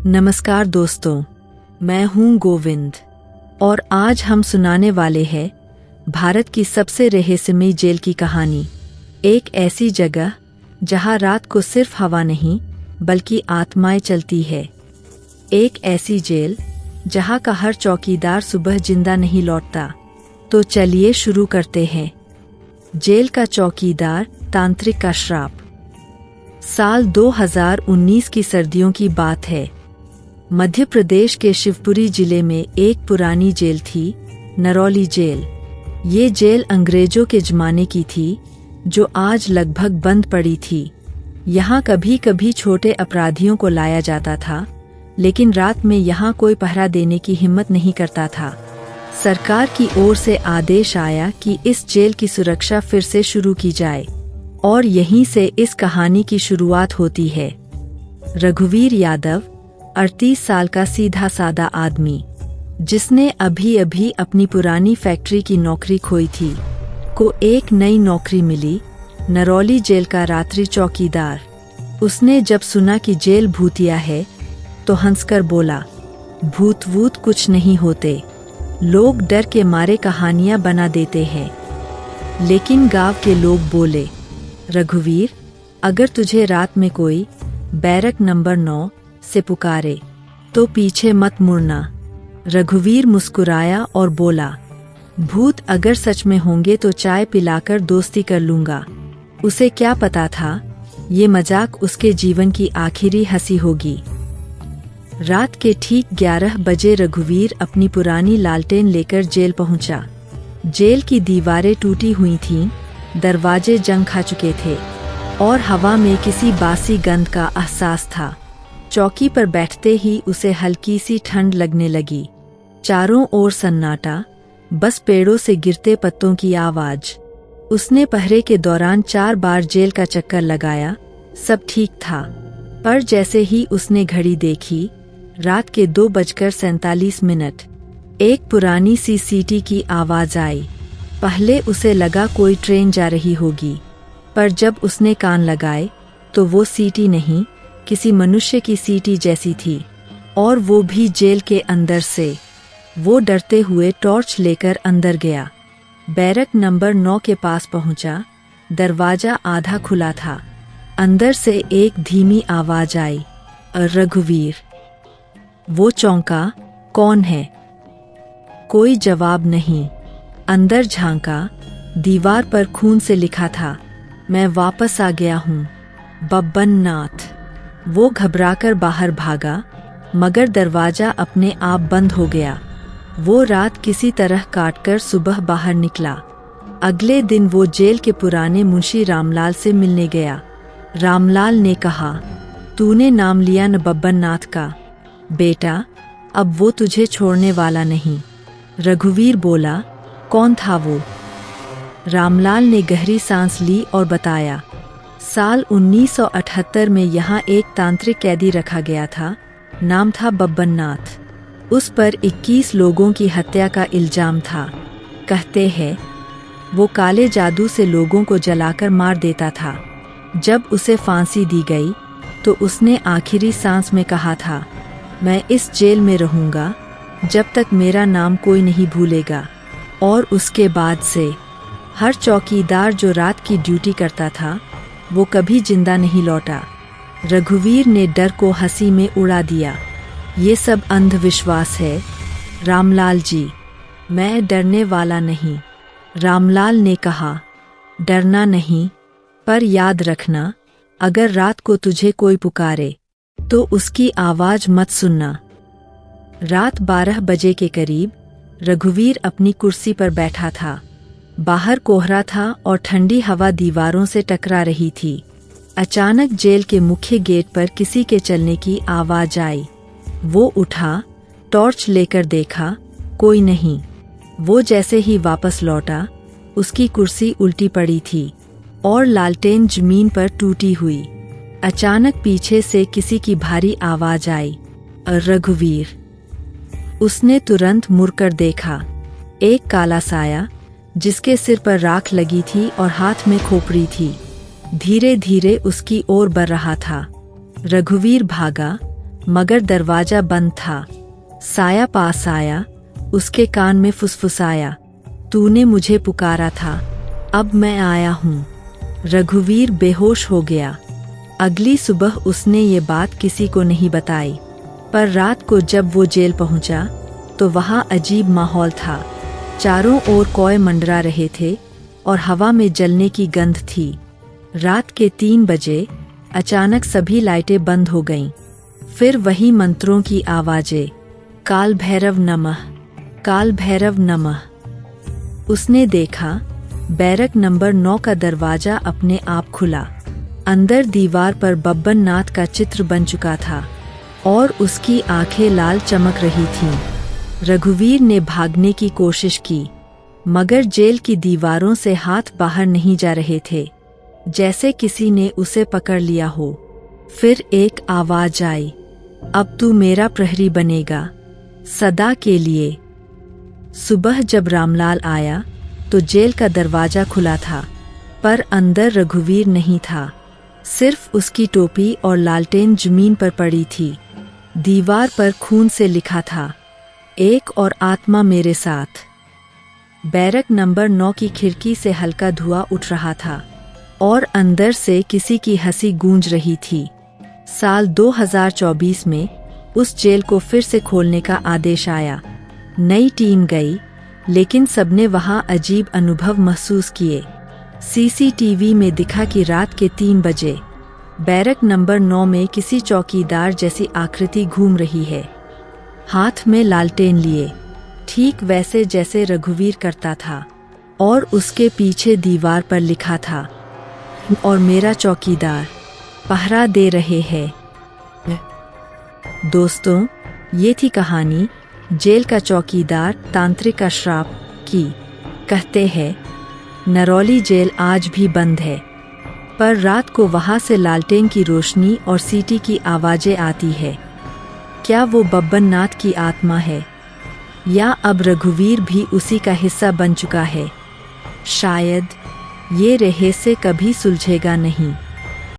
नमस्कार दोस्तों, मैं हूं गोविंद और आज हम सुनाने वाले हैं भारत की सबसे रहस्यमयी जेल की कहानी। एक ऐसी जगह जहां रात को सिर्फ हवा नहीं बल्कि आत्माएं चलती है। एक ऐसी जेल जहां का हर चौकीदार सुबह जिंदा नहीं लौटता। तो चलिए शुरू करते हैं। जेल का चौकीदार, तांत्रिक का श्राप। साल 2019 की सर्दियों की बात है। मध्य प्रदेश के शिवपुरी जिले में एक पुरानी जेल थी, नरौली जेल। ये जेल अंग्रेजों के जमाने की थी, जो आज लगभग बंद पड़ी थी। यहाँ कभी कभी छोटे अपराधियों को लाया जाता था, लेकिन रात में यहाँ कोई पहरा देने की हिम्मत नहीं करता था। सरकार की ओर से आदेश आया कि इस जेल की सुरक्षा फिर से शुरू की जाए, और यहीं से इस कहानी की शुरुआत होती है। रघुवीर यादव, 38 साल का सीधा सादा आदमी, जिसने अभी अभी अपनी पुरानी फैक्ट्री की नौकरी खोई थी, को एक नई नौकरी मिली, नरौली जेल का रात्रि चौकीदार। उसने जब सुना कि जेल भूतिया है तो हंसकर बोला, भूत वूत कुछ नहीं होते, लोग डर के मारे कहानियां बना देते हैं। लेकिन गांव के लोग बोले, रघुवीर, अगर तुझे रात में कोई बैरक नंबर 9 से पुकारे तो पीछे मत मुड़ना। रघुवीर मुस्कुराया और बोला, भूत अगर सच में होंगे तो चाय पिलाकर दोस्ती कर लूंगा। उसे क्या पता था, ये मजाक उसके जीवन की आखिरी हंसी होगी। रात के ठीक 11 बजे रघुवीर अपनी पुरानी लालटेन लेकर जेल पहुंचा। जेल की दीवारें टूटी हुई थीं, दरवाजे जंग खा चुके थे और हवा में किसी बासी गंध का एहसास था। चौकी पर बैठते ही उसे हल्की सी ठंड लगने लगी। चारों ओर सन्नाटा, बस पेड़ों से गिरते पत्तों की आवाज। उसने पहरे के दौरान 4 बार जेल का चक्कर लगाया, सब ठीक था। पर जैसे ही उसने घड़ी देखी, रात के 2:47, एक पुरानी सी सीटी की आवाज आई। पहले उसे लगा कोई ट्रेन जा रही होगी, पर जब उसने कान लगाए तो वो सीटी नहीं, किसी मनुष्य की सीटी जैसी थी, और वो भी जेल के अंदर से। वो डरते हुए टॉर्च लेकर अंदर गया। बैरक नंबर 9 के पास पहुंचा। दरवाजा आधा खुला था। अंदर से एक धीमी आवाज आई, रघुवीर। वो चौंका, कौन है? कोई जवाब नहीं। अंदर झांका, दीवार पर खून से लिखा था, मैं वापस आ गया हूँ, बब्बन नाथ। वो घबराकर बाहर भागा, मगर दरवाजा अपने आप बंद हो गया। वो रात किसी तरह काटकर सुबह बाहर निकला। अगले दिन वो जेल के पुराने मुंशी रामलाल से मिलने गया। रामलाल ने कहा, तूने नाम लिया न बब्बन नाथ का, बेटा, अब वो तुझे छोड़ने वाला नहीं। रघुवीर बोला, कौन था वो? रामलाल ने गहरी सांस ली और बताया, साल 1978 में यहाँ एक तांत्रिक कैदी रखा गया था, नाम था बब्बन नाथ। उस पर 21 लोगों की हत्या का इल्जाम था। कहते हैं वो काले जादू से लोगों को जलाकर मार देता था। जब उसे फांसी दी गई तो उसने आखिरी सांस में कहा था, मैं इस जेल में रहूंगा जब तक मेरा नाम कोई नहीं भूलेगा। और उसके बाद से हर चौकीदार जो रात की ड्यूटी करता था, वो कभी जिंदा नहीं लौटा। रघुवीर ने डर को हंसी में उड़ा दिया। ये सब अंधविश्वास है रामलाल जी, मैं डरने वाला नहीं। रामलाल ने कहा, डरना नहीं, पर याद रखना, अगर रात को तुझे कोई पुकारे तो उसकी आवाज मत सुनना। रात 12 बजे के करीब रघुवीर अपनी कुर्सी पर बैठा था। बाहर कोहरा था और ठंडी हवा दीवारों से टकरा रही थी। अचानक जेल के मुख्य गेट पर किसी के चलने की आवाज आई। वो उठा, टॉर्च लेकर देखा, कोई नहीं। वो जैसे ही वापस लौटा, उसकी कुर्सी उल्टी पड़ी थी और लालटेन जमीन पर टूटी हुई। अचानक पीछे से किसी की भारी आवाज आई, रघुवीर। उसने तुरंत मुड़कर देखा। एक काला साया, जिसके सिर पर राख लगी थी और हाथ में खोपड़ी थी, धीरे धीरे उसकी ओर बढ़ रहा था। रघुवीर भागा, मगर दरवाजा बंद था। साया पास आया, उसके कान में फुसफुसाया, तूने मुझे पुकारा था, अब मैं आया हूँ। रघुवीर बेहोश हो गया। अगली सुबह उसने ये बात किसी को नहीं बताई, पर रात को जब वो जेल पहुंचा तो वहाँ अजीब माहौल था। चारों ओर कोए मंडरा रहे थे और हवा में जलने की गंध थी। रात के 3 बजे अचानक सभी लाइटें बंद हो गईं। फिर वही मंत्रों की आवाजें, काल भैरव नमः, काल भैरव नमः। उसने देखा बैरक नंबर 9 का दरवाजा अपने आप खुला। अंदर दीवार पर बब्बन नाथ का चित्र बन चुका था और उसकी आंखें लाल चमक रही थीं। रघुवीर ने भागने की कोशिश की, मगर जेल की दीवारों से हाथ बाहर नहीं जा रहे थे, जैसे किसी ने उसे पकड़ लिया हो। फिर एक आवाज आई, अब तू मेरा प्रहरी बनेगा, सदा के लिए। सुबह जब रामलाल आया तो जेल का दरवाजा खुला था, पर अंदर रघुवीर नहीं था। सिर्फ उसकी टोपी और लालटेन जमीन पर पड़ी थी। दीवार पर खून से लिखा था, एक और आत्मा मेरे साथ। बैरक नंबर 9 की खिड़की से हल्का धुआं उठ रहा था और अंदर से किसी की हंसी गूंज रही थी। साल 2024 में उस जेल को फिर से खोलने का आदेश आया। नई टीम गई, लेकिन सबने वहां अजीब अनुभव महसूस किए। सीसीटीवी में दिखा कि रात के 3 बजे बैरक नंबर 9 में किसी चौकीदार जैसी आकृति घूम रही है, हाथ में लालटेन लिए, ठीक वैसे जैसे रघुवीर करता था। और उसके पीछे दीवार पर लिखा था, और मेरा चौकीदार पहरा दे रहे हैं। दोस्तों, ये थी कहानी जेल का चौकीदार तांत्रिक का श्राप की। कहते हैं नरौली जेल आज भी बंद है, पर रात को वहां से लालटेन की रोशनी और सीटी की आवाजें आती है। क्या वो बब्बन नाथ की आत्मा है, या अब रघुवीर भी उसी का हिस्सा बन चुका है? शायद ये रहस्य कभी सुलझेगा नहीं।